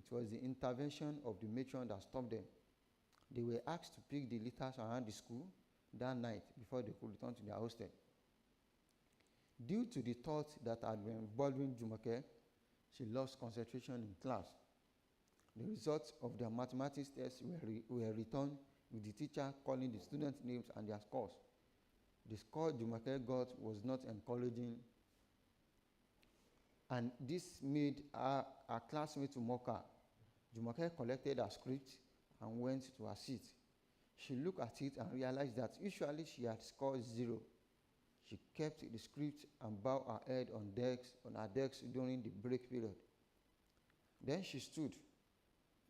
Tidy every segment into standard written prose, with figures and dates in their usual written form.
It was the intervention of the matron that stopped them. They were asked to pick the litters around the school that night before they could return to their hostel. Due to the thought that had been bothering Jumoke, she lost concentration in class. The results of their mathematics tests were returned with the teacher calling the students' names and their scores. The score Jumoke got was not encouraging, and this made her classmate to mock her. Jumoke collected her script and went to her seat. She looked at it and realized that usually she had scored 0. She kept the script and bowed her head on her desk during the break period. Then she stood,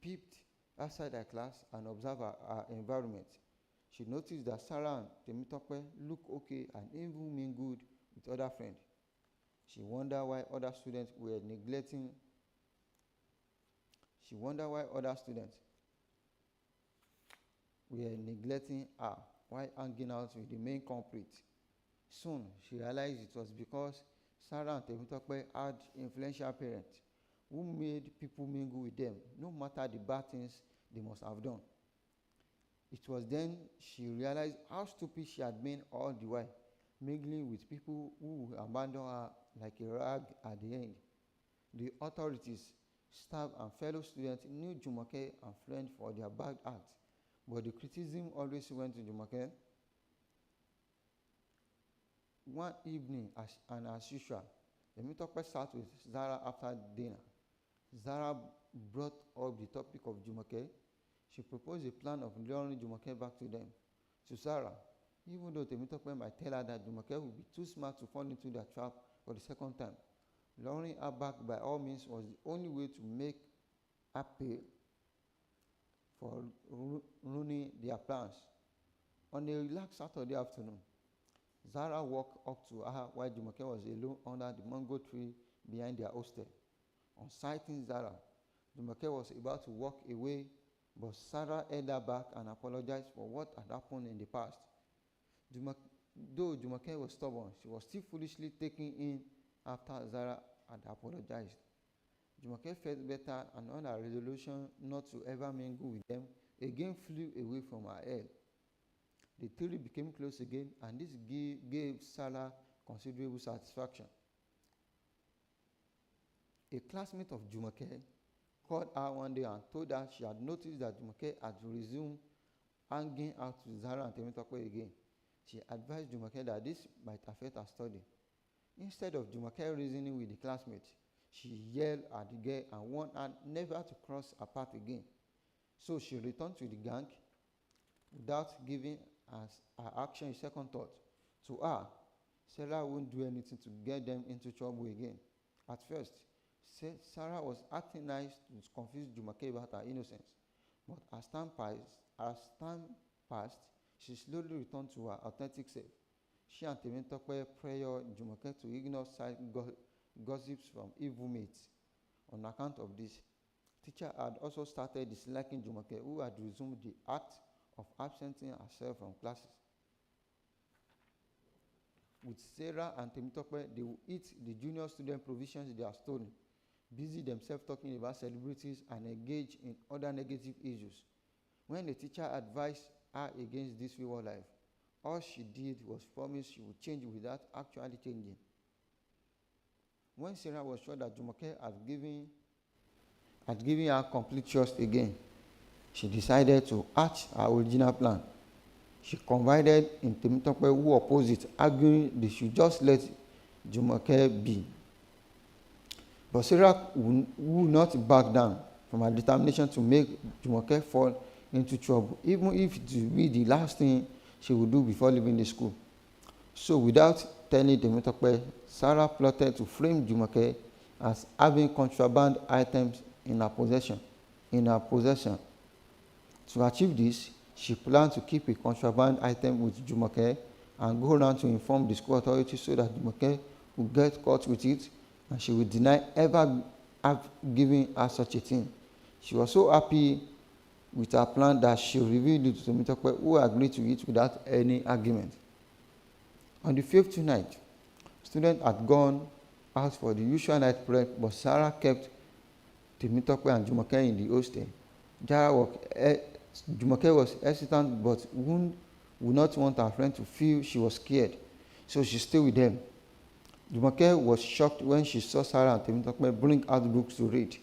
peeped outside her class, and observed her environment. She noticed that Sarah and Temitope looked okay and even mingled with other friends. She wondered why other students were neglecting her while hanging out with the main culprit. Soon, she realized it was because Sarah and Temitope had influential parents who made people mingle with them, no matter the bad things they must have done. It was then she realized how stupid she had been all the while, mingling with people who abandoned her like a rag at the end. The authorities, staff, and fellow students knew Jumoke and friends for their bad acts, but the criticism always went to Jumoke. One evening, as usual, Temitope sat with Zara after dinner. Zara brought up the topic of Jumoke. She proposed a plan of luring Jumoke back to them. To Zara, even though Temitope might tell her that Jumoke would be too smart to fall into their trap for the second time, luring her back by all means was the only way to make her pay for ruining their plans. On a relaxed Saturday afternoon, Zara walked up to her while Jumoke was alone under the mango tree behind their hostel. On sighting Zara, Jumoke was about to walk away, but Sarah held her back and apologized for what had happened in the past. Though Jumoke was stubborn, she was still foolishly taken in after Zara had apologized. Jumoke felt better, and on her resolution not to ever mingle with them again flew away from her head. The three became close again, and this gave Sarah considerable satisfaction. A classmate of Jumoke called her one day and told her she had noticed that Jumoke had resumed hanging out with Zara and Temitope again. She advised Jumoke that this might affect her study. Instead of Jumoke reasoning with the classmate, she yelled at the girl and warned her never to cross her path again. So she returned to the gang without giving her action a second thought. To her, Sarah wouldn't do anything to get them into trouble again. At first, Sarah was acting nice to confuse Jumoke about her innocence, but as time passed, she slowly returned to her authentic self. She and Temitope prayed Jumoke to ignore side gossips from evil mates. On account of this, teacher had also started disliking Jumoke, who had resumed the act of absenting herself from classes. With Sarah and Temitope, they would eat the junior student provisions they had stolen, busy themselves talking about celebrities, and engage in other negative issues. When the teacher advised her against this wayward life, all she did was promise she would change without actually changing. When Sarah was sure that Jumoke had given her complete trust again, she decided to hatch her original plan. She confided in Temitope, who opposed it, arguing they should just let Jumoke be. But Sarah would not back down from her determination to make Jumoke fall into trouble, even if it would be the last thing she would do before leaving the school. So without telling Temitope, Sarah plotted to frame Jumoke as having contraband items in her possession. To achieve this, she planned to keep a contraband item with Jumoke and go around to inform the school authorities so that Jumoke would get caught with it, and she would deny ever giving her such a thing. She was so happy with her plan that she revealed it to Temitope, who agreed to it without any argument. On the 5th night, students had gone out for the usual night prep, but Sarah kept Temitope and Jumoke in the hostel. Jumoke was hesitant but would not want her friend to feel she was scared, so she stayed with them. Jumoke was shocked when she saw Sarah and Temitope bring out books to read.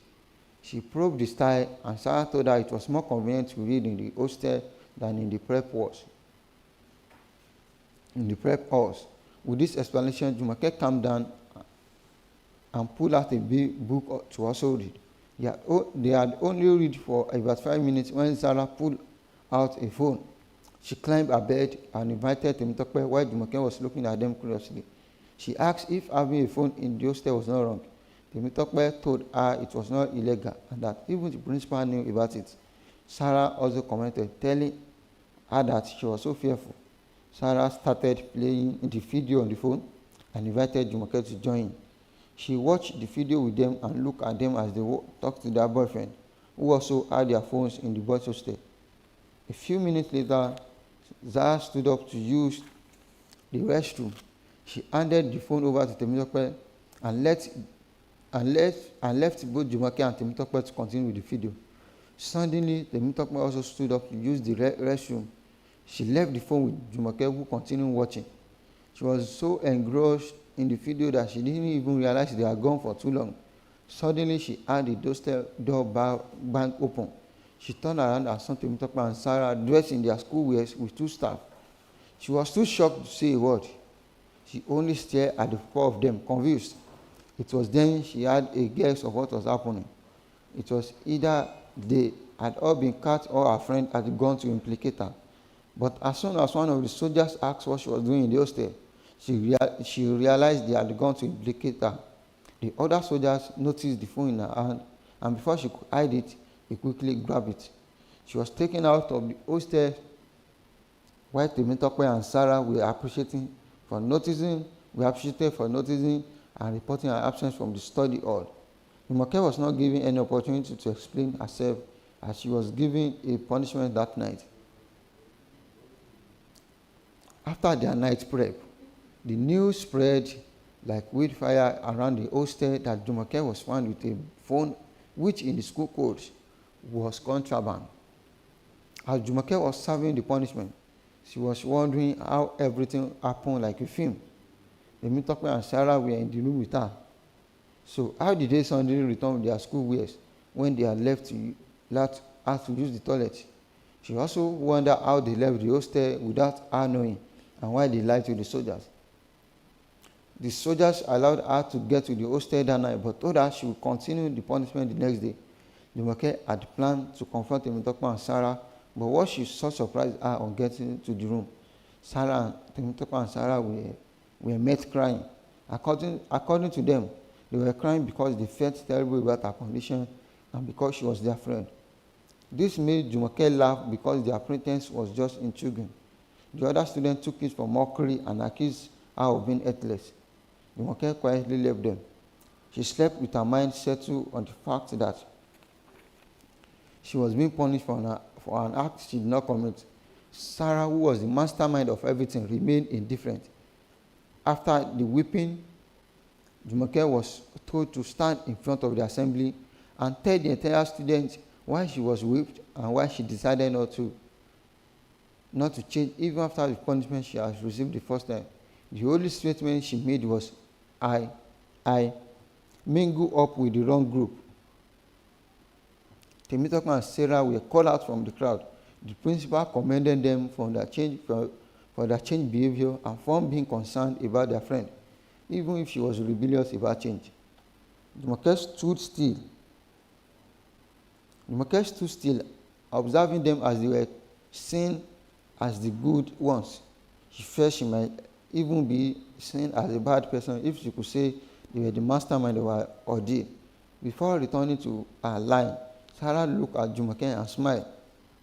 She probed the style, and Sarah told her it was more convenient to read in the hostel than in the prep halls. With this explanation, Jumoke calmed down and pulled out a big book to also read. They had only read for about 5 minutes when Sarah pulled out a phone. She climbed her bed and invited Temitope while Jumoke was looking at them curiously. She asked if having a phone in the hostel was not wrong. Temitope told her it was not illegal and that even the principal knew about it. Sarah also commented, telling her that she was so fearful. Sarah started playing the video on the phone and invited Jumoke to join. She watched the video with them and looked at them as they talked to their boyfriend, who also had their phones in the boys' hostel. A few minutes later, Sarah stood up to use the restroom. She handed the phone over to Temitope and left both Jumoke and Temitope to continue with the video. Suddenly, Temitope also stood up to use the restroom. She left the phone with Jumoke, who continued watching. She was so engrossed in the video that she didn't even realize they had gone for too long. Suddenly, she heard the door bang open. She turned around and saw Temitope and Sarah dressed in their school wears with 2 staff. She was too shocked to say a word. She only stared at the 4 of them, confused. It was then she had a guess of what was happening. It was either they had all been cut or her friend had gone to implicate her. But as soon as one of the soldiers asked what she was doing in the hostel, she realized they had gone to implicate her. The other soldiers noticed the phone in her hand, and before she could hide it, he quickly grabbed it. She was taken out of the hostel while Temitope and Sarah were appreciated for noticing and reporting her absence from the study hall. Jumoke was not given any opportunity to explain herself as she was given a punishment that night. After their night prep, the news spread like wildfire around the hostel that Jumoke was found with a phone which in the school codes was contraband. As Jumoke was serving the punishment, she was wondering how everything happened like a film. Temitope and Sarah were in the room with her. So how did they suddenly return with their school wears when they had left to use the toilet? She also wondered how they left the hostel without her knowing and why they lied to the soldiers. The soldiers allowed her to get to the hostel that night but told her she would continue the punishment the next day. Jumoke had planned to confront Temitope and Sarah, but what she saw surprised her on getting to the room. Temitope and Sarah were met crying. According to them, they were crying because they felt terrible about her condition and because she was their friend. This made Jumoke laugh because their pretense was just intriguing. The other students took it for mockery and accused her of being heartless. Jumoke quietly left them. She slept with her mind settled on the fact that she was being punished for an act she did not commit. Sarah, who was the mastermind of everything, remained indifferent. After the whipping, Jumoke was told to stand in front of the assembly and tell the entire students why she was whipped and why she decided not to change even after the punishment she had received the first time. The only statement she made was, I mingle up with the wrong group. Temitope and Sarah were called out from the crowd. The principal commended them for their changed behavior and for being concerned about their friend, even if she was rebellious about change. Jumoke stood still, observing them as they were seen as the good ones. She felt she might even be seen as a bad person if she could say they were the mastermind of her ordeal. Before returning to her line, Sarah looked at Jumoke and smiled.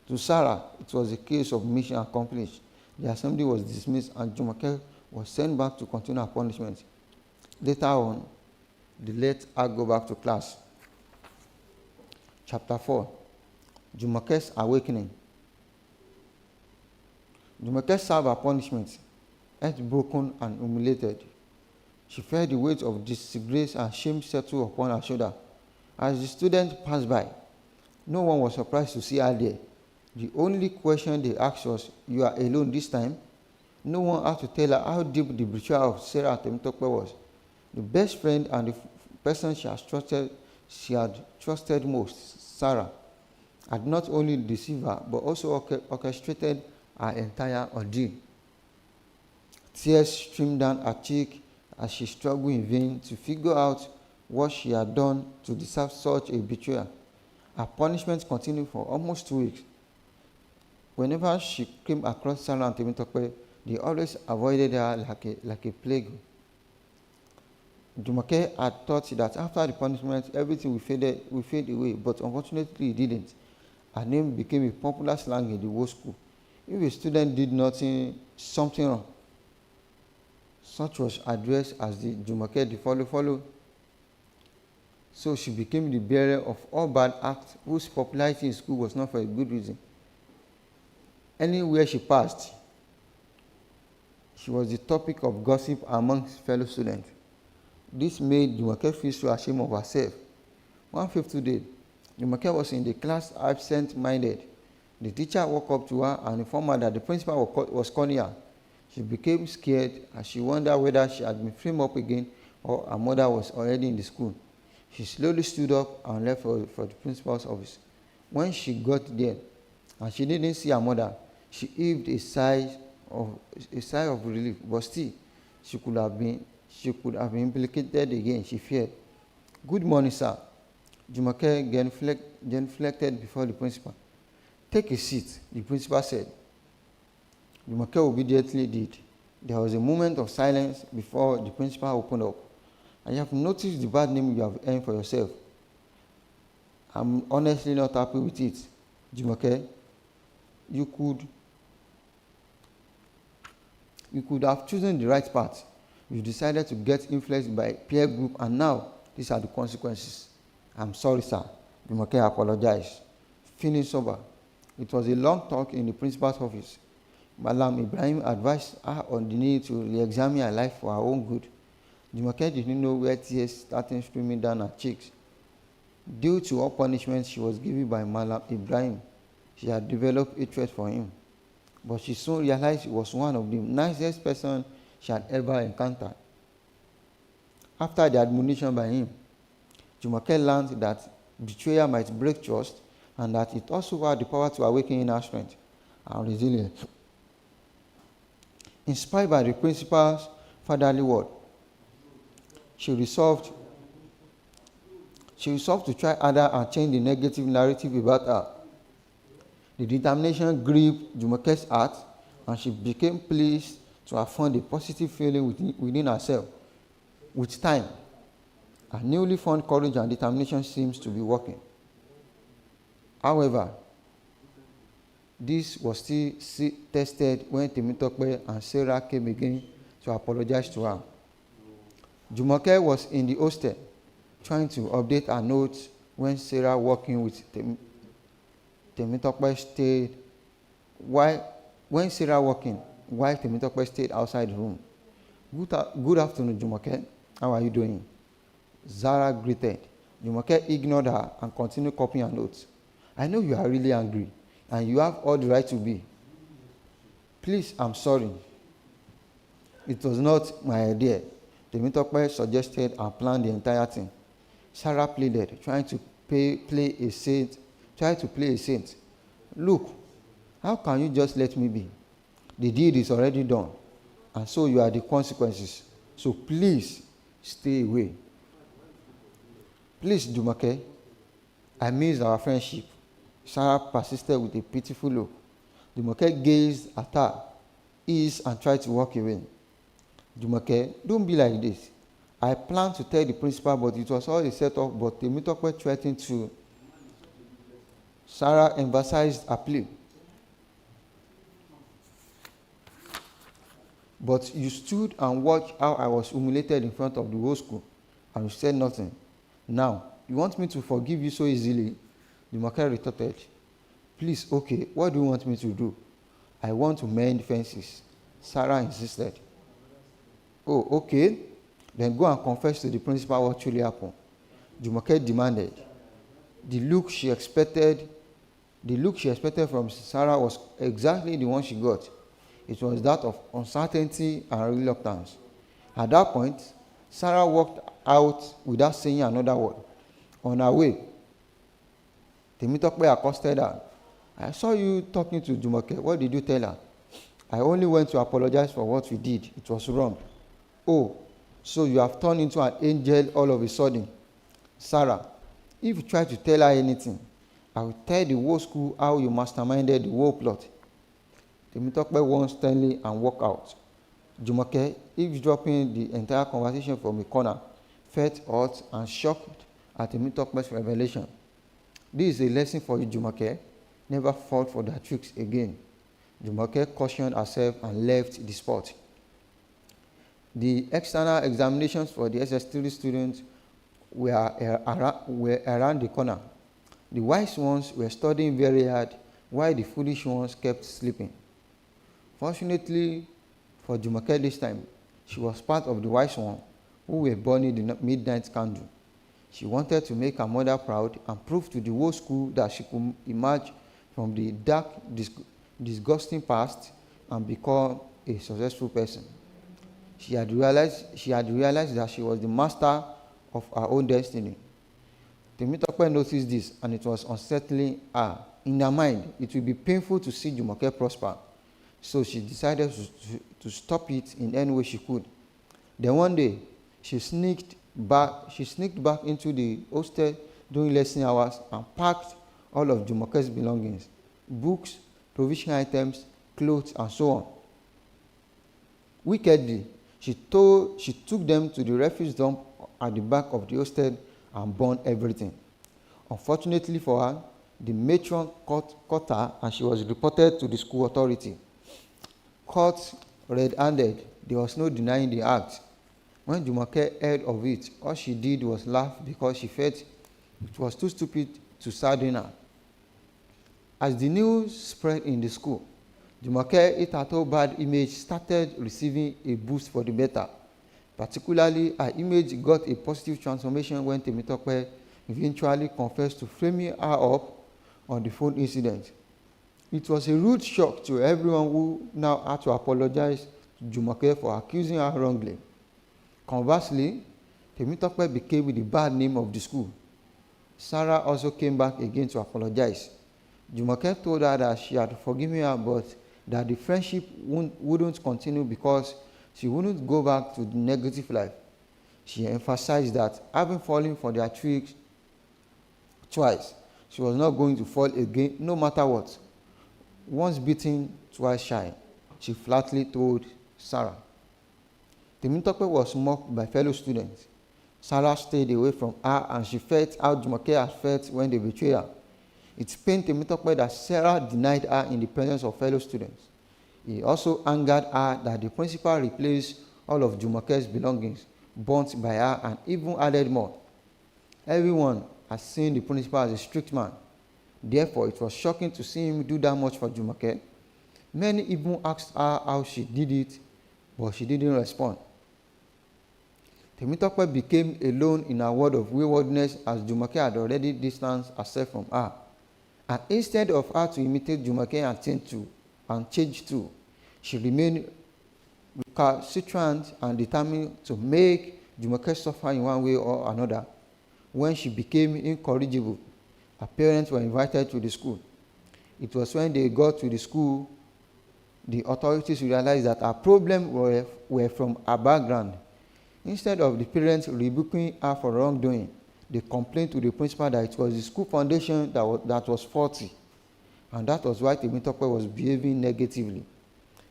To Sarah, it was a case of mission accomplished. The assembly was dismissed and Jumoke was sent back to continue her punishment. Later on, they let her go back to class. Chapter 4. Jumoke's Awakening. Jumoke served her punishment, heartbroken and humiliated. She felt the weight of disgrace and shame settle upon her shoulder. As the students passed by, no one was surprised to see her there. The only question they asked was, "You are alone this time?" No one had to tell her how deep the betrayal of Sarah Temitope was. The best friend and the person she had trusted most, Sarah, had not only deceived her but also orchestrated her entire ordeal. Tears streamed down her cheek as she struggled in vain to figure out what she had done to deserve such a betrayal. Her punishment continued for almost 2 weeks. Whenever she came across Sarah and Temitope, they always avoided her like a plague. Jumoke had thought that after the punishment, everything will fade away, but unfortunately it didn't. Her name became a popular slang in the whole school. If a student did something wrong, such was addressed as the Jumoke the follow. So she became the bearer of all bad acts whose popularity in school was not for a good reason. Anywhere she passed, she was the topic of gossip amongst fellow students. This made Jumoke feel so ashamed of herself. One fateful day, Jumoke was in the class absent-minded. The teacher walked up to her and informed her that the principal was calling her. She became scared as she wondered whether she had been framed up again or her mother was already in the school. She slowly stood up and left for the principal's office. When she got there and she didn't see her mother, she heaved a sigh of relief, but still, she could have been implicated again, she feared. "Good morning, sir." Jumoke genuflected before the principal. "Take a seat," the principal said. Jumoke obediently did. There was a moment of silence before the principal opened up. "I have noticed the bad name you have earned for yourself. I'm honestly not happy with it. Jumoke, you could have chosen the right path. You decided to get influenced by a peer group, and now these are the consequences." "I'm sorry, sir." Jumoke apologized, feeling sober. It was a long talk in the principal's office. Malam Ibrahim advised her on the need to re-examine her life for her own good. Jumoke didn't know where tears started streaming down her cheeks. Due to all punishments she was given by Malam Ibrahim, she had developed hatred for him. But she soon realized he was one of the nicest persons she had ever encountered. After the admonition by him, Jumoke learned that betrayal might break trust and that it also had the power to awaken inner strength and resilience. Inspired by the principal's fatherly word, she resolved to try harder and change the negative narrative about her. The determination gripped Jumoke's heart, and she became pleased to have found a positive feeling within herself. With time, her newly found courage and determination seems to be working. However, this was still tested when Temitope and Sarah came again to apologize to her. Jumoke was in the hostel trying to update her notes when Sarah, working with Temitope, stayed while Temitope stayed outside the room. Good afternoon, Jumoke. How are you doing?" Zara greeted. Jumoke ignored her and continued copying her notes. "I know you are really angry, and you have all the right to be. Please, I'm sorry. It was not my idea." Temitope suggested and planned the entire thing. Sarah pleaded, trying to play a saint. "Look, how can you just let me be? The deed is already done, and so you are the consequences. So please, stay away." "Please, Jumoke, I miss our friendship." Sarah persisted with a pitiful look. Jumoke gazed at her, eased, and tried to walk away. "Jumoke, don't be like this. I planned to tell the principal, but it was all a set-up, but Temitope threatened to." Sarah emphasized her plea. "But you stood and watched how I was humiliated in front of the whole school, and you said nothing. Now, you want me to forgive you so easily?" Jumoke retorted. "Please, okay, what do you want me to do?" "I want to mend fences," Sarah insisted. "Oh, okay. Then go and confess to the principal what truly happened," Jumoke demanded. The look she expected from Sarah was exactly the one she got. It was that of uncertainty and reluctance. At that point, Sarah walked out without saying another word. On her way, Temitope accosted her. I saw you talking to Jumoke. What did you tell her? I only went to apologize for what we did. It was wrong. Oh, so you have turned into an angel all of a sudden. Sarah, if you try to tell her anything, I will tell the whole school how you masterminded the whole plot. Temitope won sternly and walked out. Jumoke, eavesdropping the entire conversation from a corner, felt hurt and shocked at Temitope's revelation. This is a lesson for you, Jumoke. Never fall for their tricks again. Jumoke cautioned herself and left the spot. The external examinations for the SS3 students were around the corner. The wise ones were studying very hard, while the foolish ones kept sleeping. Fortunately for Jumoke this time, she was part of the wise ones who were burning the midnight candle. She wanted to make her mother proud and prove to the whole school that she could emerge from the dark, disgusting past and become a successful person. She had realized that she was the master of her own destiny. Temitope noticed this, and it was unsettling her. In her mind, it would be painful to see Jumoke prosper, so she decided to stop it in any way she could. Then one day, she sneaked back into the hostel during lesson hours and packed all of Jumoke's belongings, books, provision items, clothes, and so on. Wickedly, she took them to the refuse dump at the back of the hostel and burned everything. Unfortunately for her, the matron caught her and she was reported to the school authority. Caught red-handed, there was no denying the act. When Jumoke heard of it, all she did was laugh because she felt it was too stupid to sadden her. As the news spread in the school, Jumoke's hitherto bad image started receiving a boost for the better. Particularly, her image got a positive transformation when Temitope eventually confessed to framing her up on the phone incident. It was a rude shock to everyone who now had to apologize to Jumoke for accusing her wrongly. Conversely, Temitope became the bad name of the school. Sarah also came back again to apologize. Jumoke told her that she had forgiven her, but that the friendship wouldn't continue because she wouldn't go back to the negative life. She emphasized that having fallen for their tricks twice, she was not going to fall again no matter what. Once beaten, twice shy, she flatly told Sarah. Temitope was mocked by fellow students. Sarah stayed away from her and she felt how Jumoke had felt when they betrayed her. It pained Temitope that Sarah denied her in the presence of fellow students. It also angered her that the principal replaced all of Jumoke's belongings burnt by her and even added more. Everyone had seen the principal as a strict man. Therefore, it was shocking to see him do that much for Jumoke. Many even asked her how she did it, but she didn't respond. Temitope became alone in her world of waywardness as Jumoke had already distanced herself from her. And instead of her to imitate Jumoke and change too, she remained recalcitrant and determined to make Jumoke suffer in one way or another. When she became incorrigible, her parents were invited to the school. It was when they got to the school, the authorities realized that her problems were from her background. Instead of the parents rebuking her for wrongdoing, they complained to the principal that it was the school foundation that was faulty, and that was why Temitope was behaving negatively.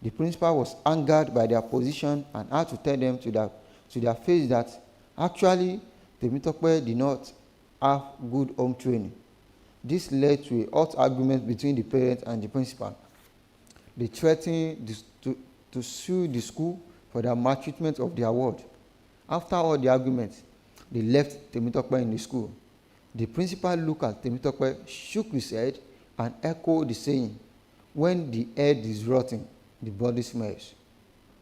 The principal was angered by their position and had to tell them to their face that actually Temitope did not have good home training. This led to a hot argument between the parents and the principal. They threatened to sue the school for the maltreatment of their ward. After all the arguments, they left Temitope in the school. The principal looked at Temitope, shook his head, and echoed the saying, "When the head is rotting, the body smells."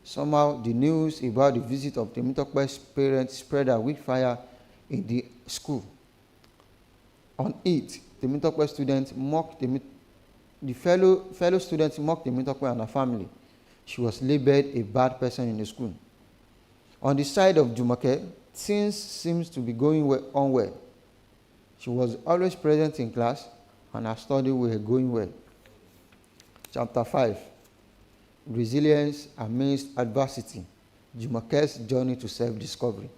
Somehow, the news about the visit of Temitope's parents spread a wildfire in the school. On it, Temitope students mocked the fellow students mocked Temitope and her family. She was labeled a bad person in the school. On the side of Jumoke, things seems to be going on well. She was always present in class and her studies were going well. Chapter 5. Resilience amidst adversity. Jumoke's journey to self-discovery.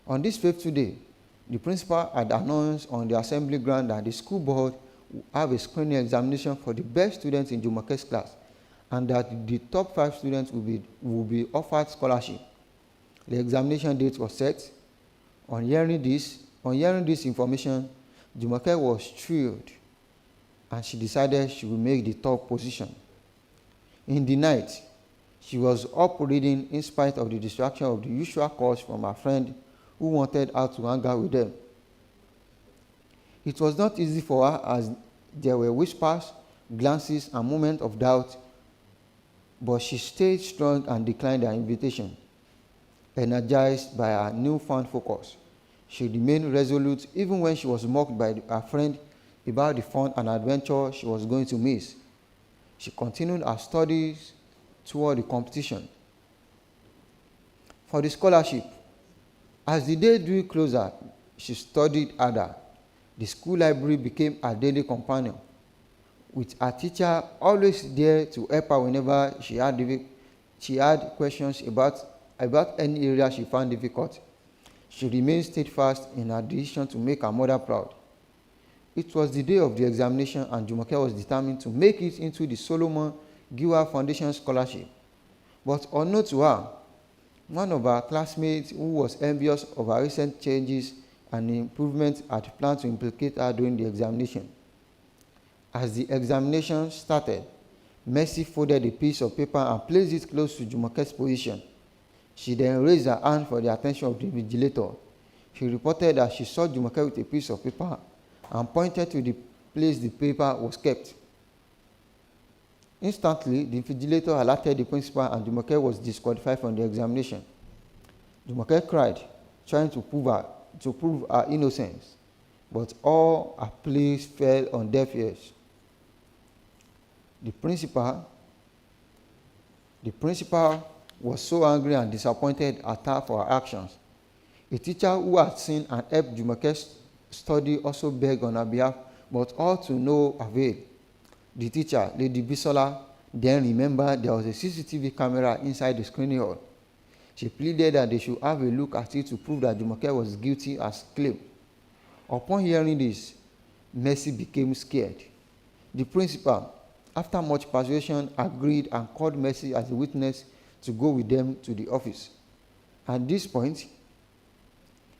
On this fateful day, the principal had announced on the assembly ground that the school board will have a screening examination for the best students in Jumoke's class, and that the top 5 students will be offered scholarship. The examination date was set. On hearing this information, Jumoke was thrilled, and she decided she would make the top position. In the night, she was up reading in spite of the distraction of the usual calls from her friend who wanted her to hang out with them. It was not easy for her, as there were whispers, glances, and moments of doubt, but she stayed strong and declined their invitation. Energized by her newfound focus, she remained resolute even when she was mocked by her friend about the fun and adventure she was going to miss. She continued her studies toward the competition. For the scholarship, as the day drew closer, she studied harder. The school library became her daily companion, with her teacher always there to help her whenever she had questions about any area she found difficult. She remained steadfast in her decision to make her mother proud. It was the day of the examination, and Jumoke was determined to make it into the Solomon Giwa Foundation Scholarship. But unknown to her, one of her classmates who was envious of her recent changes and improvements had planned to implicate her during the examination. As the examination started, Mercy folded a piece of paper and placed it close to Jumoke's position. She then raised her hand for the attention of the invigilator. She reported that she saw Jumoke with a piece of paper and pointed to the place the paper was kept. Instantly, the invigilator alerted the principal and Jumoke was disqualified from the examination. Jumoke cried, trying to prove her innocence, but all her pleas fell on deaf ears. The principal was so angry and disappointed at her for her actions. A teacher who had seen and helped Jumoke's study also begged on her behalf, but all to no avail. The teacher, Lady Bisola, then remembered there was a CCTV camera inside the screening hall. She pleaded that they should have a look at it to prove that Jumoke was guilty as claimed. Upon hearing this, Mercy became scared. The principal, after much persuasion, agreed and called Mercy as a witness to go with them to the office. At this point,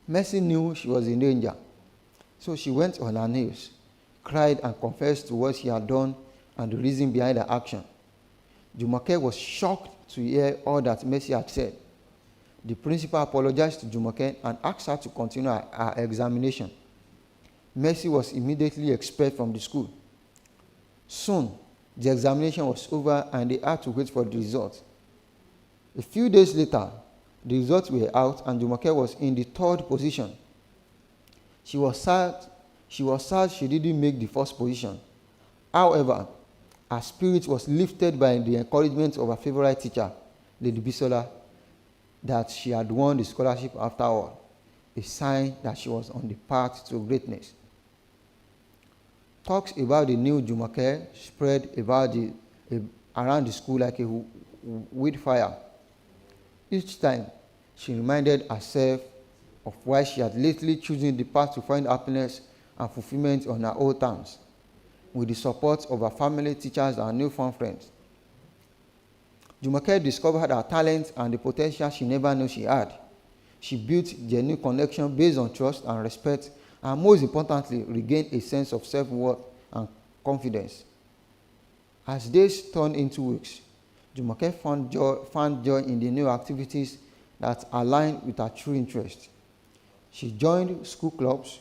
Mercy knew she was in danger, so she went on her knees, cried and confessed to what she had done and the reason behind her action. Jumoke was shocked to hear all that Mercy had said. The principal apologized to Jumoke and asked her to continue her examination. Mercy was immediately expelled from the school. Soon, the examination was over and they had to wait for the results. A few days later, the results were out and Jumoke was in the 3rd position. She was sad she didn't make the 1st position. However, her spirit was lifted by the encouragement of her favorite teacher, Lady Bisola, that she had won the scholarship after all, a sign that she was on the path to greatness. Talks about the new Jumoke spread around the school like a wildfire. Each time, she reminded herself of why she had lately chosen the path to find happiness and fulfillment on her own terms, with the support of her family, teachers, and newfound friends. Jumoke discovered her talent and the potential she never knew she had. She built genuine connection based on trust and respect, and most importantly, regained a sense of self-worth and confidence. As days turned into weeks, Jumoke found joy in the new activities that aligned with her true interests. She joined school clubs,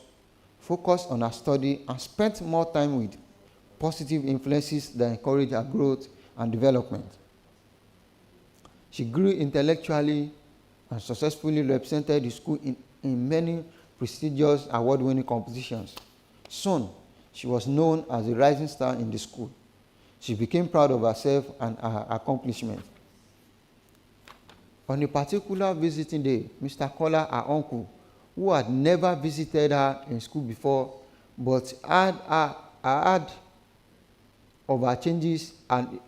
focused on her study, and spent more time with positive influences that encouraged her growth and development. She grew intellectually and successfully represented the school in many prestigious award-winning competitions. Soon, she was known as a rising star in the school. She became proud of herself and her accomplishments. On a particular visiting day, Mr. Kola, her uncle, who had never visited her in school before, but had heard of her changes and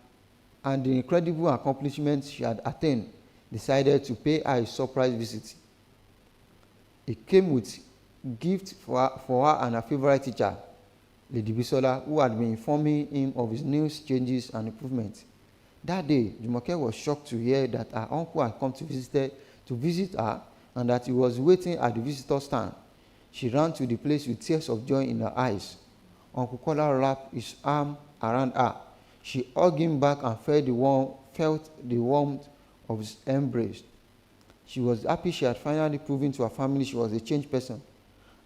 the incredible accomplishments she had attained, decided to pay her a surprise visit. He came with gifts for her and her favorite teacher, Lady Bisola, who had been informing him of his new changes and improvements. That day, Jumoke was shocked to hear that her uncle had come to visit her and that he was waiting at the visitor stand. She ran to the place with tears of joy in her eyes. Uncle Kola wrapped his arm around her. She hugged him back and felt the warmth of his embrace. She was happy she had finally proven to her family she was a changed person.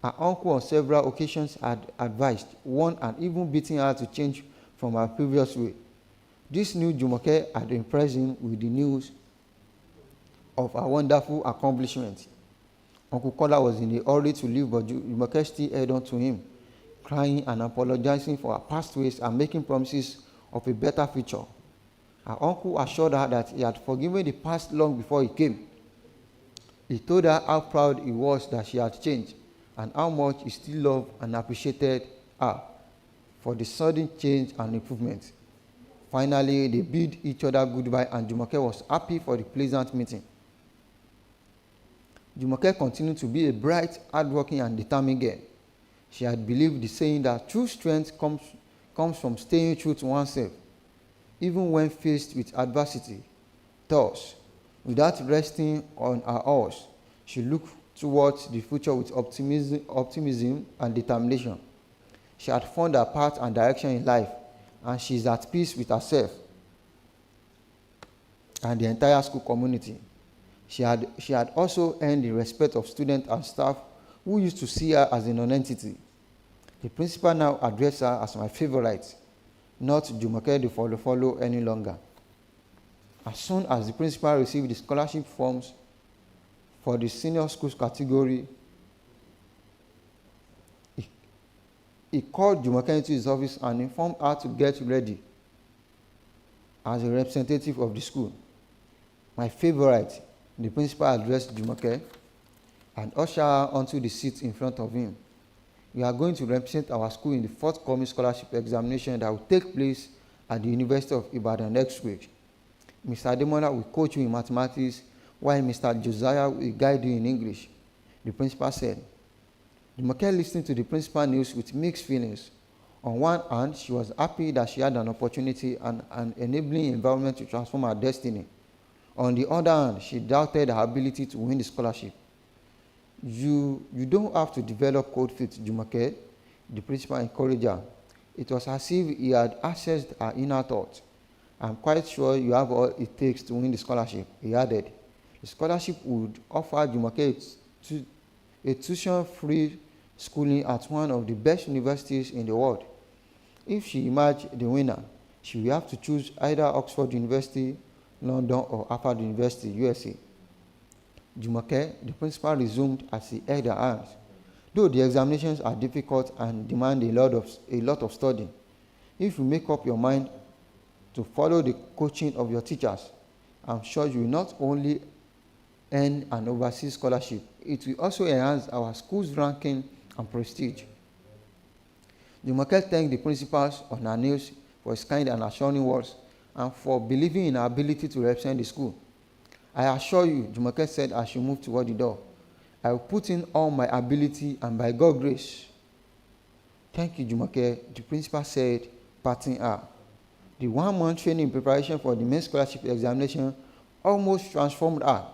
Her uncle on several occasions had advised, warned, and even beaten her to change from her previous way. This new Jumoke had impressed him with the news of her wonderful accomplishments. Uncle Kola was in a hurry to leave, but Jumoke still held on to him, crying and apologizing for her past ways and making promises of a better future. Her uncle assured her that he had forgiven the past long before he came. He told her how proud he was that she had changed and how much he still loved and appreciated her for the sudden change and improvement. Finally, they bid each other goodbye and Jumoke was happy for the pleasant meeting. Jumoke continued to be a bright, hardworking, and determined girl. She had believed the saying that true strength comes from staying true to oneself, even when faced with adversity. Thus, without resting on her horse, she looked towards the future with optimism and determination. She had found her path and direction in life, and she is at peace with herself and the entire school community. She had also earned the respect of students and staff who used to see her as a non-entity. The principal now addressed her as my favorite, not Jumoke the follow any longer. As soon as the principal received the scholarship forms for the senior schools category, he called Jumoke into his office and informed her to get ready as a representative of the school. My favorite, the principal addressed Jumoke and ushered her onto the seat in front of him. We are going to represent our school in the forthcoming scholarship examination that will take place at the University of Ibadan next week. Mr. Ademola will coach you in mathematics, while Mr. Josiah will guide you in English, the principal said. Jumoke listened to the principal news with mixed feelings. On one hand, she was happy that she had an opportunity and an enabling environment to transform her destiny. On the other hand, she doubted her ability to win the scholarship. You don't have to develop cold feet, Jumoke, the principal encouraged her. It was as if he had accessed her inner thoughts. I'm quite sure you have all it takes to win the scholarship, he added. The scholarship would offer Jumoke a tuition-free schooling at one of the best universities in the world. If she emerged the winner, she will have to choose either Oxford University, London, or Harvard University, USA. Jumoke, the principal, resumed as he held her hands. Though the examinations are difficult and demand a lot of studying, if you make up your mind to follow the coaching of your teachers, I'm sure you will not only earn an overseas scholarship, it will also enhance our school's ranking and prestige. Jumoke thanked the principals on her knees for his kind and assuring words and for believing in her ability to represent the school. I assure you, Jumoke said as she moved toward the door, I will put in all my ability and by God's grace. Thank you, Jumoke, the principal said, patting her. The 1 month training in preparation for the main scholarship examination almost transformed her.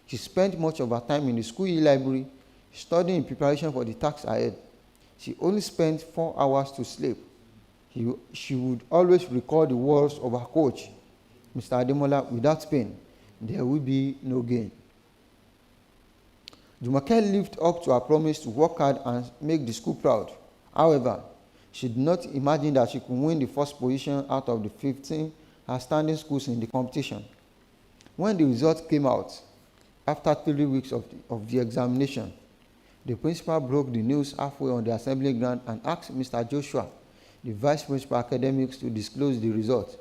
She spent much of her time in the school library, studying in preparation for the task ahead. She only spent 4 hours to sleep. She would always recall the words of her coach, Mr. Ademola, without pain, there will be no gain. Jumoke lived up to her promise to work hard and make the school proud. However, she did not imagine that she could win the first position out of the 15 outstanding schools in the competition. When the results came out, after 3 weeks of the examination, The principal broke the news halfway on the assembly ground and asked Mr. Joshua, the vice principal academics, to disclose the result.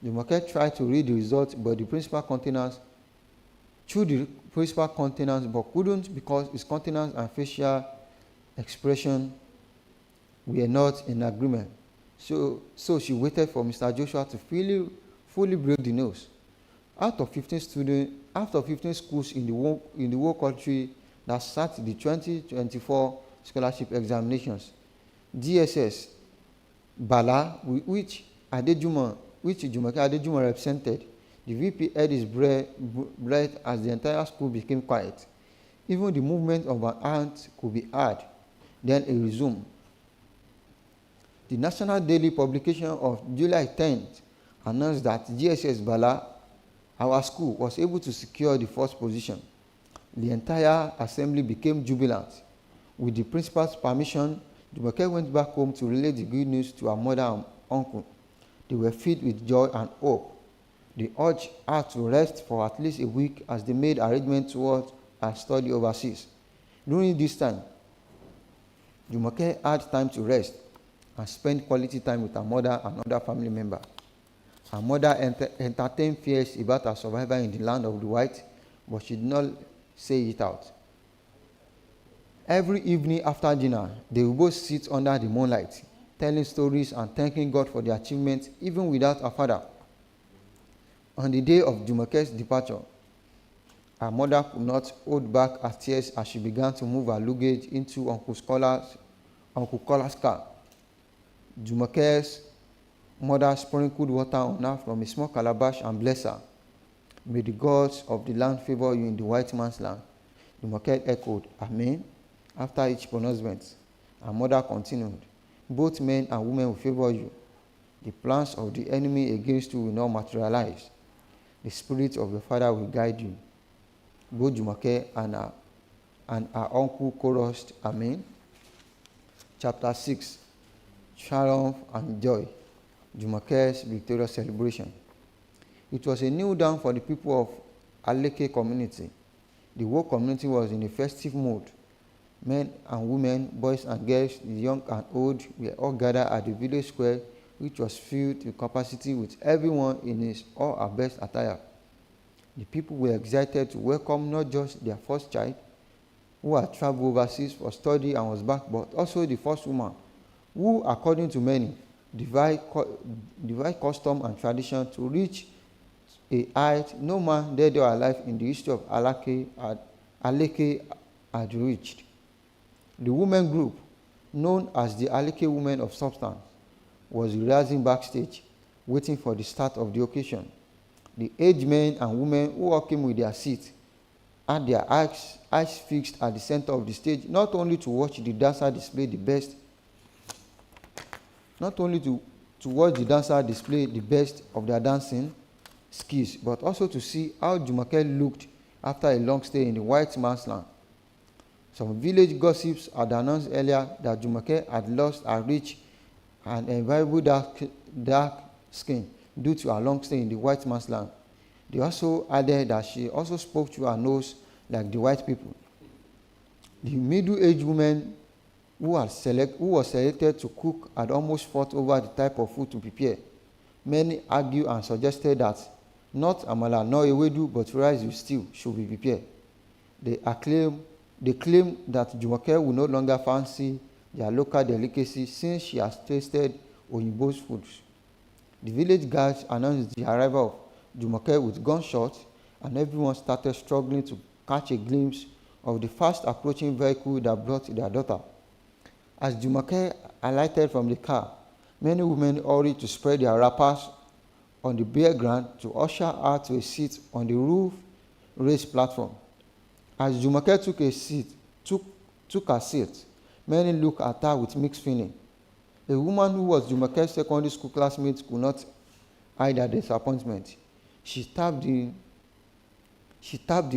Jumoke tried to read the result, but the principal countenance but couldn't because his countenance and facial expression were not in agreement. So she waited for Mr. Joshua to fully break the news. Out of 15 schools in the whole country that sat the 2024 scholarship examinations, DSS Bala, which Jumoke Adejuma represented, the VP held his breath as the entire school became quiet. Even the movement of an ant could be heard. Then it resumed. The national daily publication of July 10th announced that GSS Bala, our school, was able to secure the first position. The entire assembly became jubilant. With the principal's permission, Jumoke went back home to relay the good news to her mother and uncle. They were filled with joy and hope. They urged her to rest for at least a week as they made arrangements towards her study overseas. During this time, Jumoke had time to rest and spend quality time with her mother and other family members. Her mother entertained fears about her survival in the land of the white, but she did not say it out. Every evening after dinner, they would both sit under the moonlight, telling stories and thanking God for their achievements, even without her father. On the day of Jumoke's departure, her mother could not hold back her tears as she began to move her luggage into Uncle Scholar's car. Jumoke's mother sprinkled water on her from a small calabash and blessed her. May the gods of the land favor you in the white man's land. Jumoke echoed, Amen. After each pronouncement, her mother continued, both men and women will favor you. The plans of the enemy against you will not materialize. The spirit of your father will guide you. Both Jumoke and her uncle chorused, Amen. Chapter 6, Triumph and Joy, Jumoke's victorious celebration. It was a new dawn for the people of Aleke community. The whole community was in a festive mood. Men and women, boys and girls, young and old, were all gathered at the village square, which was filled to capacity with everyone in his or her best attire. The people were excited to welcome not just their first child, who had traveled overseas for study and was back, but also the first woman, who, according to many, defied custom and tradition to reach a height no man dead or alive in the history of Aleke had reached. The women group, known as the Aleke Women of Substance, was rehearsing backstage, waiting for the start of the occasion. The aged men and women who all came with their seats had their eyes fixed at the center of the stage, not only to watch the dancer display the best of their dancing skills, but also to see how Jumoke looked after a long stay in the white man's land. Some village gossips had announced earlier that Jumoke had lost her rich and enviable dark skin due to her long stay in the white man's land. They also added that she also spoke through her nose like the white people. The middle-aged woman who was selected to cook had almost fought over the type of food to prepare. Many argued and suggested that not amala nor ewedu but rice with stew should be prepared. They claimed that Jumoke would no longer fancy their local delicacy since she has tasted Oyinbo's foods. The village guards announced the arrival of Jumoke with gunshots, and everyone started struggling to catch a glimpse of the fast approaching vehicle that brought their daughter. As Jumoke alighted from the car, many women hurried to spread their wrappers on the bare ground to usher her to a seat on the roof-raised platform. As Jumoke took her seat, many looked at her with mixed feelings. A woman who was Jumoke's secondary school classmate could not hide her disappointment. She tapped the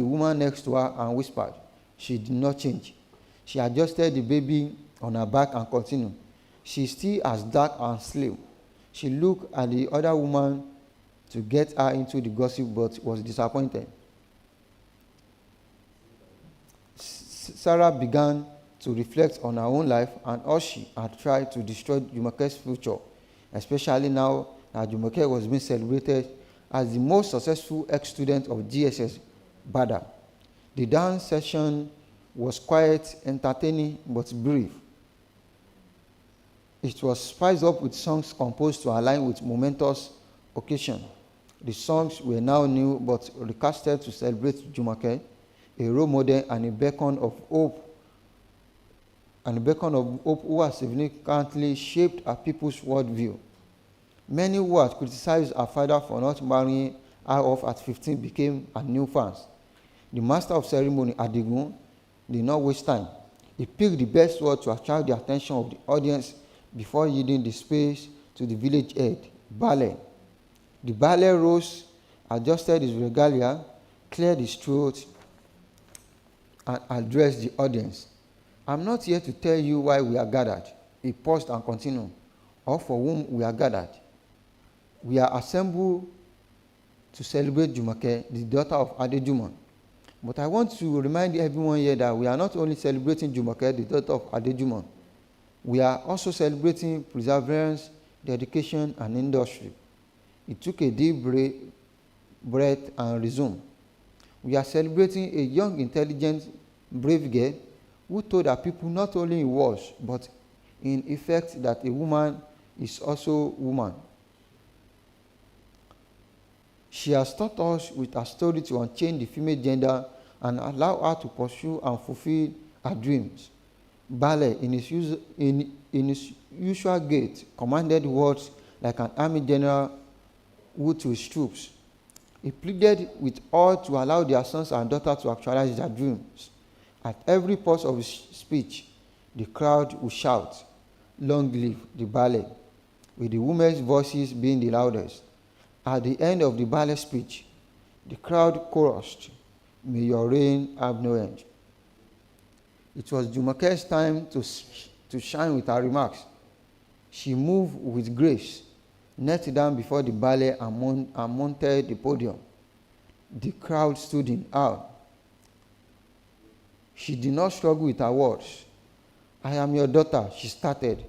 woman next to her and whispered. She did not change. She adjusted the baby on her back and continued. She is still as dark and slim. She looked at the other woman to get her into the gossip but was disappointed. Sarah began to reflect on her own life and how she had tried to destroy Jumoke's future, especially now that Jumoke was being celebrated as the most successful ex-student of GSS Bada. The dance session was quiet, entertaining, but brief. It was spiced up with songs composed to align with momentous occasion. The songs were now new but recasted to celebrate Jumoke, a role model and a beacon of hope, who has significantly shaped our people's worldview. Many who had criticized her father for not marrying her off at 15 became her new fans. The master of ceremony, Adigun, did not waste time. He picked the best word to attract the attention of the audience before yielding the space to the village head, Baale. The Baale rose, adjusted his regalia, cleared his throat, and addressed the audience. I'm not here to tell you why we are gathered. He paused and continued, or for whom we are gathered. We are assembled to celebrate Jumoke, the daughter of Adejumo. But I want to remind everyone here that we are not only celebrating Jumoke, the daughter of Adejumo. We are also celebrating perseverance, dedication, and industry. He took a deep breath and resumed. We are celebrating a young, intelligent, brave girl who told her people not only in words, but in effect that a woman is also woman. She has taught us with her story to unchain the female gender and allow her to pursue and fulfill her dreams. Baale, in his usual gait, commanded words like an army general would to his troops. He pleaded with all to allow their sons and daughters to actualize their dreams. At every pause of his speech, the crowd would shout, "Long live the Baale," with the women's voices being the loudest. At the end of the Baale speech, the crowd chorused, "May your reign have no end." It was Jumoke's time to shine with her remarks. She moved with grace, knelt down before the Baale and mounted the podium. The crowd stood in awe. She did not struggle with her words. "I am your daughter," she started,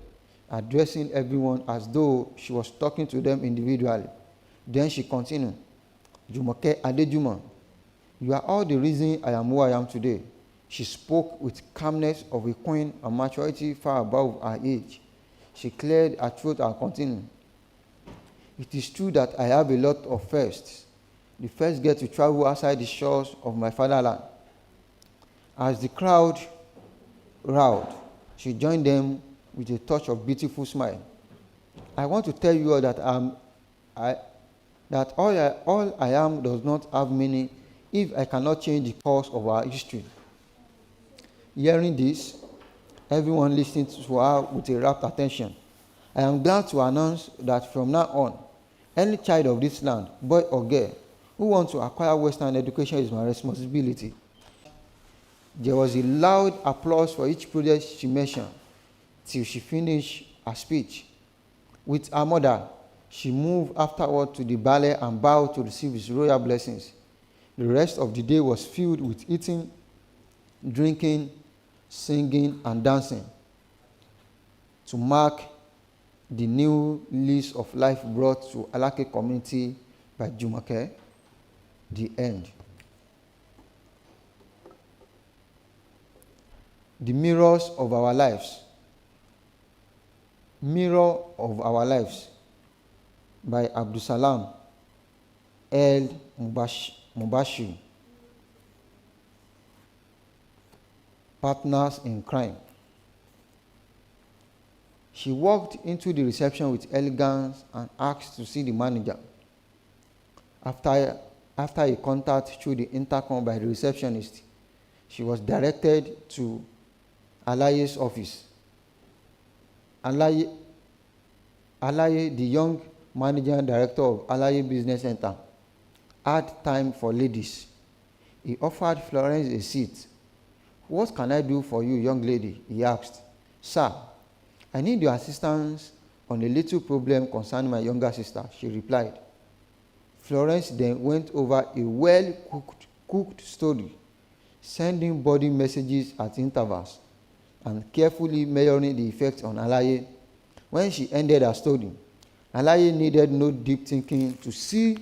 addressing everyone as though she was talking to them individually. Then she continued, "Jumoke Adejumo, you are all the reason I am who I am today." She spoke with calmness of a queen and maturity far above her age. She cleared her throat and continued, "It is true that I have a lot of firsts. The first girl to travel outside the shores of my fatherland." As the crowd roared, she joined them with a touch of beautiful smile. "I want to tell you all that all I am does not have meaning if I cannot change the course of our history." Hearing this, everyone listened to her with a rapt attention. "I am glad to announce that from now on, any child of this land, boy or girl, who wants to acquire Western education is my responsibility." There was a loud applause for each project she mentioned till she finished her speech. With her mother, she moved afterward to the Baale and bowed to receive his royal blessings. The rest of the day was filled with eating, drinking, singing, and dancing to mark the new lease of life brought to Alake community by Jumoke. The end. The mirrors of our lives. Mirror of Our Lives by Abdusalam El Mubashir. Partners in crime. She walked into the reception with elegance and asked to see the manager. After a contact through the intercom by the receptionist, she was directed to Alaye's office. Alaye, the young managing director of Alaye Business Center, had time for ladies. He offered Florence a seat. "What can I do for you, young lady?" he asked. "Sir, I need your assistance on a little problem concerning my younger sister," she replied. Florence then went over a well-cooked story, sending body messages at intervals, and carefully measuring the effect on Alaye. When she ended her story, Alaye needed no deep thinking to see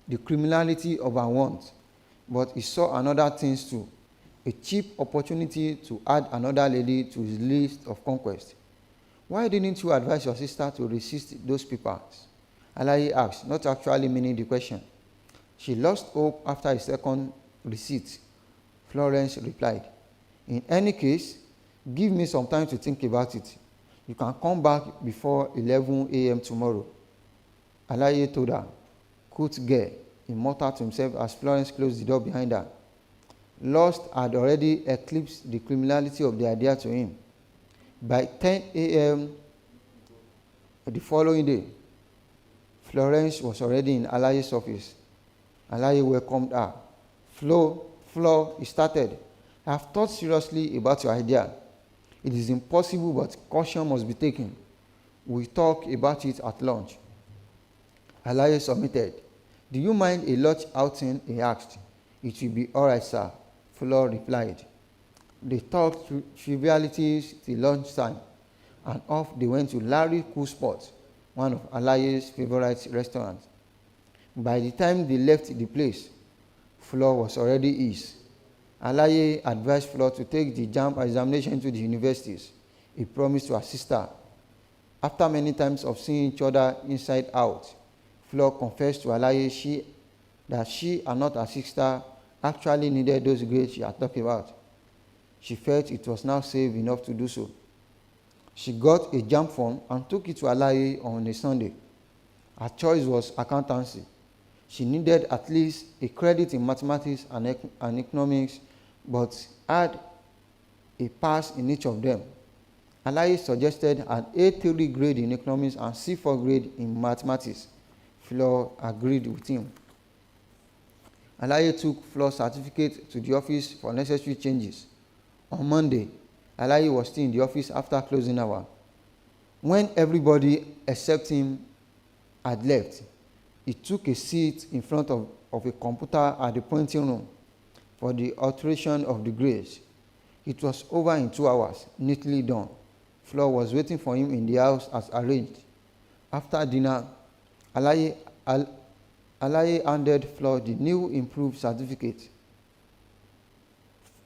the criminality of her want, but he saw another things too, a cheap opportunity to add another lady to his list of conquests. Why didn't you advise your sister to resist those papers? Alaye asked, not actually meaning the question. She lost hope after a second receipt. Florence replied, in any case, give me some time to think about it. You can come back before 11 a.m. tomorrow. Alaye told her, "Good girl," he muttered to himself as Florence closed the door behind her. Lust had already eclipsed the criminality of the idea to him. By 10 a.m. the following day, Florence was already in Alaye's office. Alaye welcomed her. Flo, he started. I have thought seriously about your idea. It is impossible, but caution must be taken. We'll talk about it at lunch. Alaye submitted. Do you mind a lunch outing? He asked. It will be all right, sir, Flo replied. They talked trivialities till lunchtime, and off they went to Larry Cool Spot, one of Alaye's favorite restaurants. By the time they left the place, Flo was already eased. Alaye advised Flo to take the JAMB examination to the universities. He promised to assist her. After many times of seeing each other inside out, Flo confessed to Alaye that she and not her sister actually needed those grades she had talked about. She felt it was now safe enough to do so. She got a JAMB form and took it to Alaye on a Sunday. Her choice was accountancy. She needed at least a credit in mathematics and economics, but had a pass in each of them. Alaye suggested an A3 grade in economics and C4 grade in mathematics. Flo agreed with him. Alaye took Flo's certificate to the office for necessary changes. On Monday, Alaye was still in the office after closing hour. When everybody except him had left, he took a seat in front of a computer at the printing room for the alteration of the grades. It was over in 2 hours, neatly done. Flo was waiting for him in the house as arranged. After dinner, Alaye handed Flo the new improved certificate.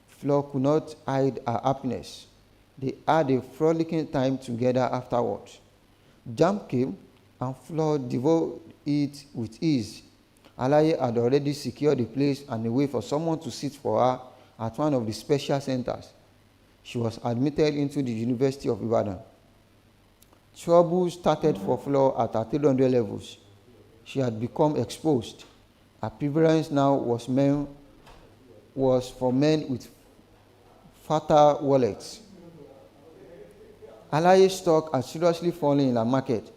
Flo could not hide her happiness. They had a frolicking time together afterwards. JAMB came, and Flo devoured it with ease. Alaye had already secured a place and a way for someone to sit for her at one of the special centers. She was admitted into the University of Ibadan. Trouble started for Flo at her 300 levels. She had become exposed. Her preference now was for men with fatter wallets. Alaye's stock had seriously fallen in her market.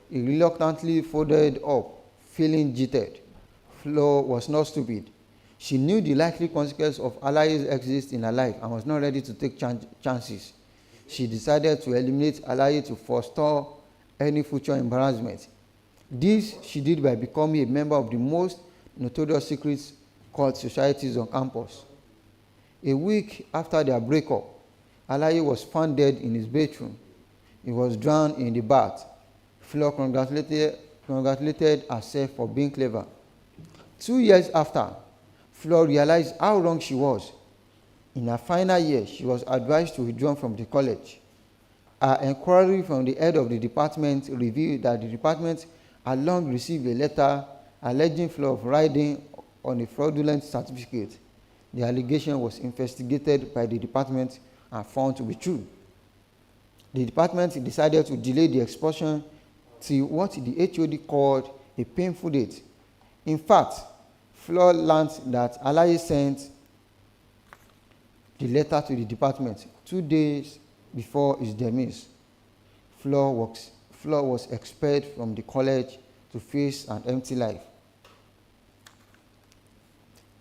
He reluctantly folded up, feeling jittered. Flo was not stupid. She knew the likely consequences of Alaye's exit in her life and was not ready to take chances. She decided to eliminate Alaye to forestall any future embarrassment. This she did by becoming a member of the most notorious secret cult societies on campus. A week after their breakup, Alaye was found dead in his bedroom. He was drowned in the bath. Flo congratulated herself for being clever. 2 years after, Flo realized how wrong she was. In her final year, she was advised to withdraw from the college. Her inquiry from the head of the department revealed that the department had long received a letter alleging Flo of riding on a fraudulent certificate. The allegation was investigated by the department and found to be true. The department decided to delay the expulsion till what the HOD called a painful date. In fact, Flo learned that Alaye sent the letter to the department 2 days before his demise. Flo was expelled from the college to face an empty life.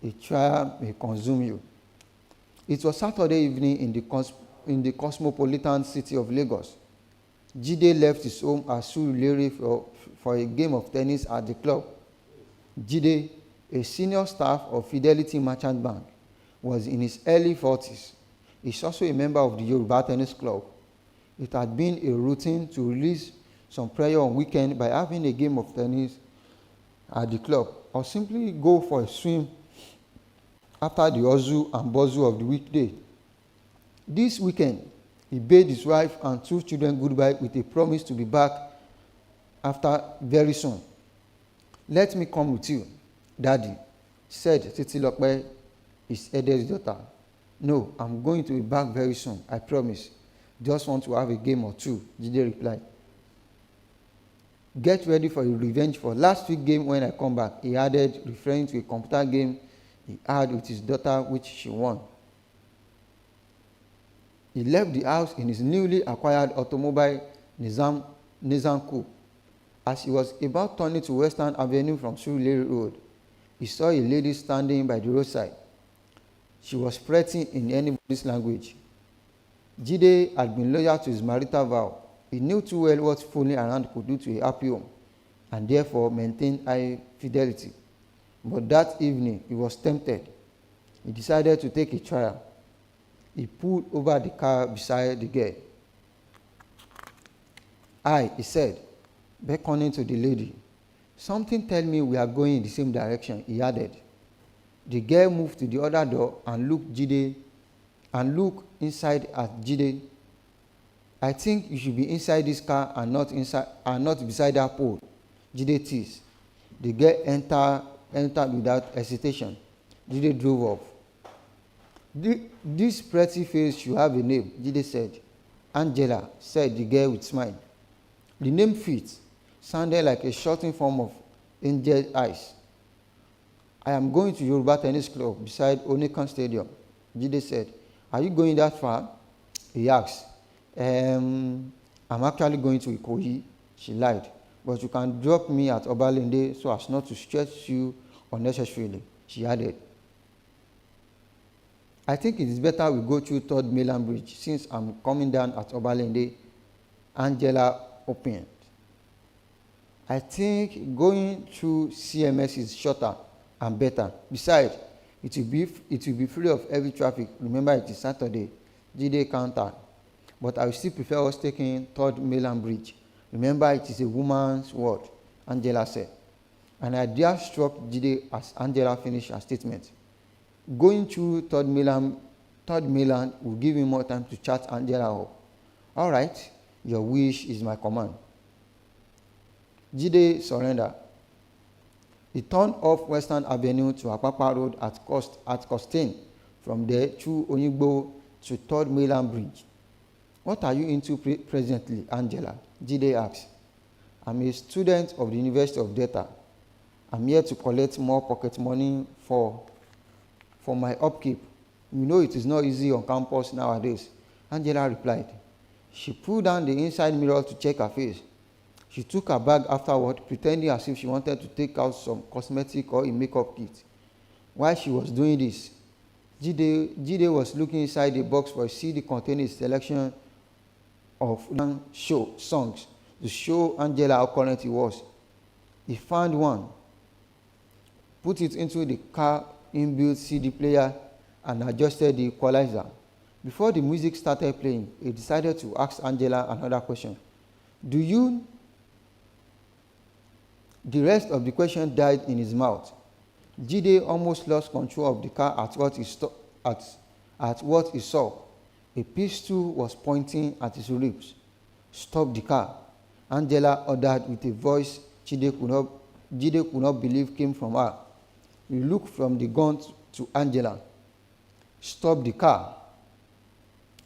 A trial may consume you. It was Saturday evening in the cosmopolitan city of Lagos. Jide left his home at Surulere for a game of tennis at the club. Jide, a senior staff of Fidelity Merchant Bank, was in his early 40s. He's also a member of the Yoruba Tennis Club. It had been a routine to release some pressure on weekend by having a game of tennis at the club, or simply go for a swim after the hustle and bustle of the weekday. This weekend, he bade his wife and 2 children goodbye with a promise to be back after very soon. "Let me come with you, Daddy," said Titilope, his eldest daughter. "No, I'm going to be back very soon, I promise. Just want to have a game or two," Jide replied. "Get ready for a revenge for last week's game when I come back," he added, referring to a computer game he had with his daughter, which she won. He left the house in his newly acquired automobile Nissan Coupe. As he was about turning to Western Avenue from Surulere Road, he saw a lady standing by the roadside. She was fretting in anybody's language. Jide had been loyal to his marital vow. He knew too well what fooling around could do to a happy home, and therefore maintained high fidelity. But that evening, he was tempted. He decided to take a trial. He pulled over the car beside the girl. "Hi," he said, beckoning to the lady. "Something tell me we are going in the same direction," he added. The girl moved to the other door and looked inside at Jide. "I think you should be inside this car and not beside that pole," Jide teased. The girl entered without hesitation. Jide drove off. "This pretty face should have a name," Jide said. "Angela," said the girl with a smile. The name fits, sounded like a shortened form of Angel Eyes. "I am going to Yoruba Tennis Club beside Onikan Stadium," Jide said. "Are you going that far?" he asked. I'm actually going to Ikoyi," she lied. "But you can drop me at Obalende so as not to stress you unnecessarily," she added. "I think it is better we go through 3rd Mainland Bridge since I'm coming down at Obalende," Angela opined. "I think going through CMS is shorter and better. Besides, it will be free of heavy traffic. Remember, it is Saturday," Jide countered. "But I will still prefer us taking 3rd Mainland Bridge. Remember, it is a woman's world," Angela said. An idea struck Jide as Angela finished her statement. Going through 3rd Mainland will give him more time to chat Angela up. "All right, your wish is my command." Jide surrendered. He turned off Western Avenue to Apapa Road at Costain. From there, through Onyigbo to 3rd Mainland Bridge. "What are you into presently, Angela?" Jide asked. "I'm a student of the University of Delta. I'm here to collect more pocket money for my upkeep. You know it is not easy on campus nowadays," Angela replied. She pulled down the inside mirror to check her face. She took her bag afterward, pretending as if she wanted to take out some cosmetic or a makeup kit. While she was doing this, Jide was looking inside the box for a CD containing a selection of songs to show Angela how current he was. He found one, put it into the car inbuilt CD player, and adjusted the equalizer. Before the music started playing, he decided to ask Angela another question. The rest of the question died in his mouth. Jide almost lost control of the car at what he saw. A pistol was pointing at his ribs. "Stop the car," Angela ordered with a voice Jide could not believe came from her. He looked from the gun to Angela. "Stop the car."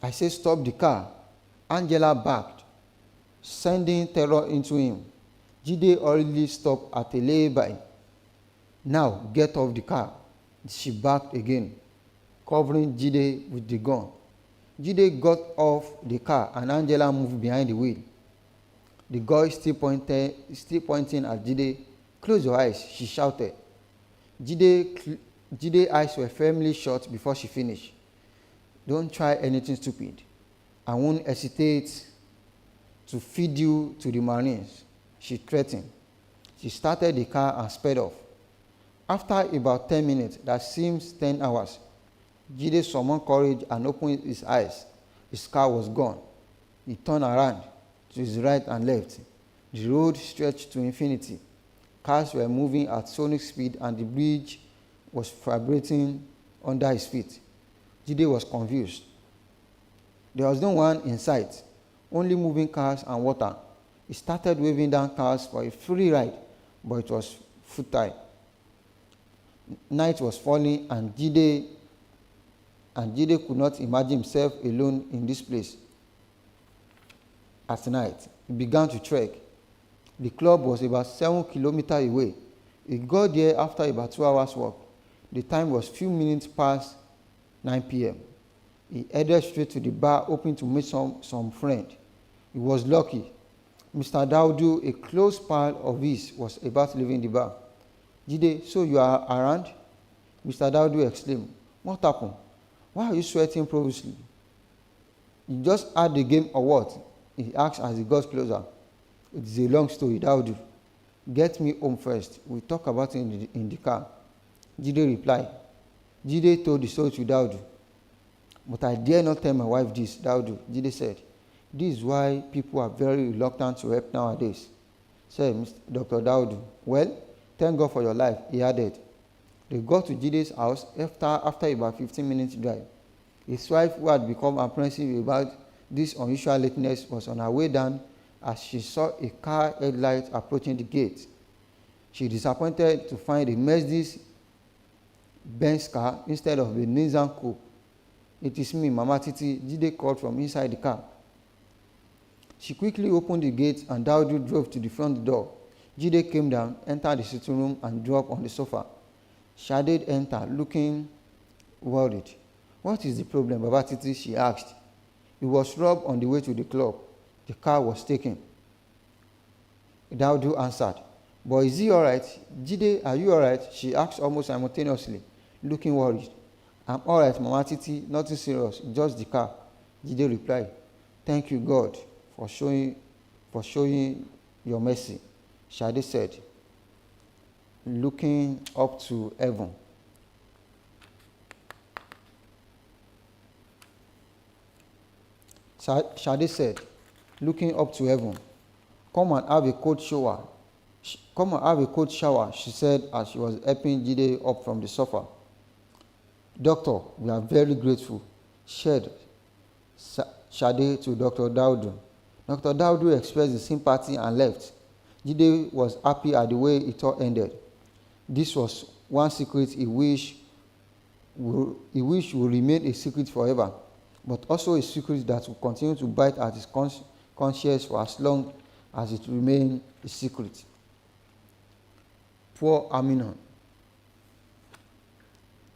"I said stop the car." Angela backed, sending terror into him. Jide hurriedly stopped at a lay-by. "Now get off the car." She backed again, covering Jide with the gun. Jide got off the car and Angela moved behind the wheel. The girl still pointing at Jide. "Close your eyes," she shouted. Jide's eyes were firmly shut before she finished. "Don't try anything stupid. I won't hesitate to feed you to the Marines," she threatened. She started the car and sped off. After about 10 minutes, that seems 10 hours, Jide summoned courage and opened his eyes. His car was gone. He turned around to his right and left. The road stretched to infinity. Cars were moving at sonic speed and the bridge was vibrating under his feet. Jide was confused. There was no one in sight, only moving cars and water. He started waving down cars for a free ride, but it was futile. Night was falling and Jide could not imagine himself alone in this place. At night, he began to trek. The club was about 7 kilometers away. He got there after about 2 hours walk. The time was few minutes past 9 p.m. He headed straight to the bar, hoping to meet some friend. He was lucky. Mr. Daudu, a close pal of his, was about leaving the bar. Jide, so you are around? Mr. Daudu exclaimed. What happened? Why are you sweating profusely? You just had the game or what? He asked as he got closer. It is a long story, Daudu. Get me home first. We'll talk about it in the car. Jide replied. Jide told the story to Daudu. But I dare not tell my wife this, Daudu. Jide said. This is why people are very reluctant to help nowadays, said Dr. Daudu. Well, thank God for your life, he added. They got to Jide's house after about 15 minutes drive. His wife, who had become apprehensive about this unusual lateness, was on her way down as she saw a car headlight approaching the gate. She disappointed to find a Mercedes-Benz car instead of the Nissan Coupe. It is me, Mama Titi, Jide called from inside the car. She quickly opened the gate and Daudu drove to the front door. Jide came down, entered the sitting room and dropped on the sofa. Shade entered, looking worried. What is the problem, Baba Titi? She asked. He was robbed on the way to the club. The car was taken. Daudu answered. But is he all right? Jide, are you all right? She asked almost simultaneously, looking worried. I'm all right, Mama Titi, nothing serious, just the car. Jide replied. Thank you, God, for showing your mercy, Shade said, looking up to heaven. Shade said, looking up to heaven, come and have a cold shower. Come and have a cold shower, she said as she was helping Jide up from the sofa. Doctor, we are very grateful, said Shade to Dr. Daudu. Dr. Daudu expressed his sympathy and left. Jide was happy at the way it all ended. This was one secret he wished would remain a secret forever, but also a secret that would continue to bite at his conscience for as long as it remained a secret. Poor Amina.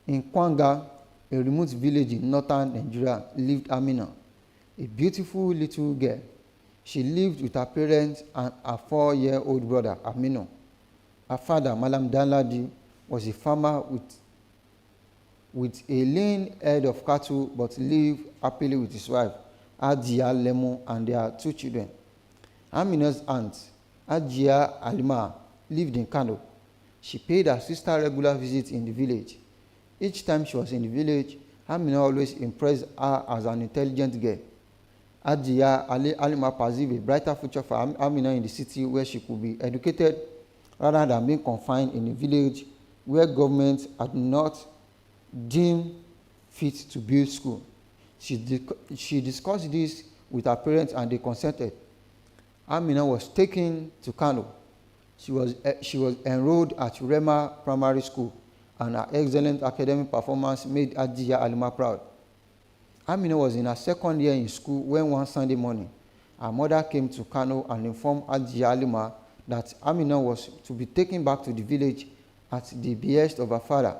In Kwanga, a remote village in northern Nigeria, lived Amina, a beautiful little girl. She lived with her parents and her 4-year-old brother, Aminu. Her father, Malam Danladi, was a farmer with a lean herd of cattle, but lived happily with his wife, Ajia Lemu, and their 2 children. Amina's aunt, Ajia Alima, lived in Kano. She paid her sister regular visits in the village. Each time she was in the village, Amina always impressed her as an intelligent girl. Ajia Alima perceived a brighter future for Amina in the city where she could be educated rather than being confined in a village where government had not deemed fit to build school. She discussed this with her parents and they consented. Amina was taken to Kano. She was enrolled at Rema Primary School, and her excellent academic performance made Ajia Alima proud. Amina was in her 2nd year in school when one Sunday morning, her mother came to Kano and informed Ajia Alima that Amina was to be taken back to the village at the behest of her father.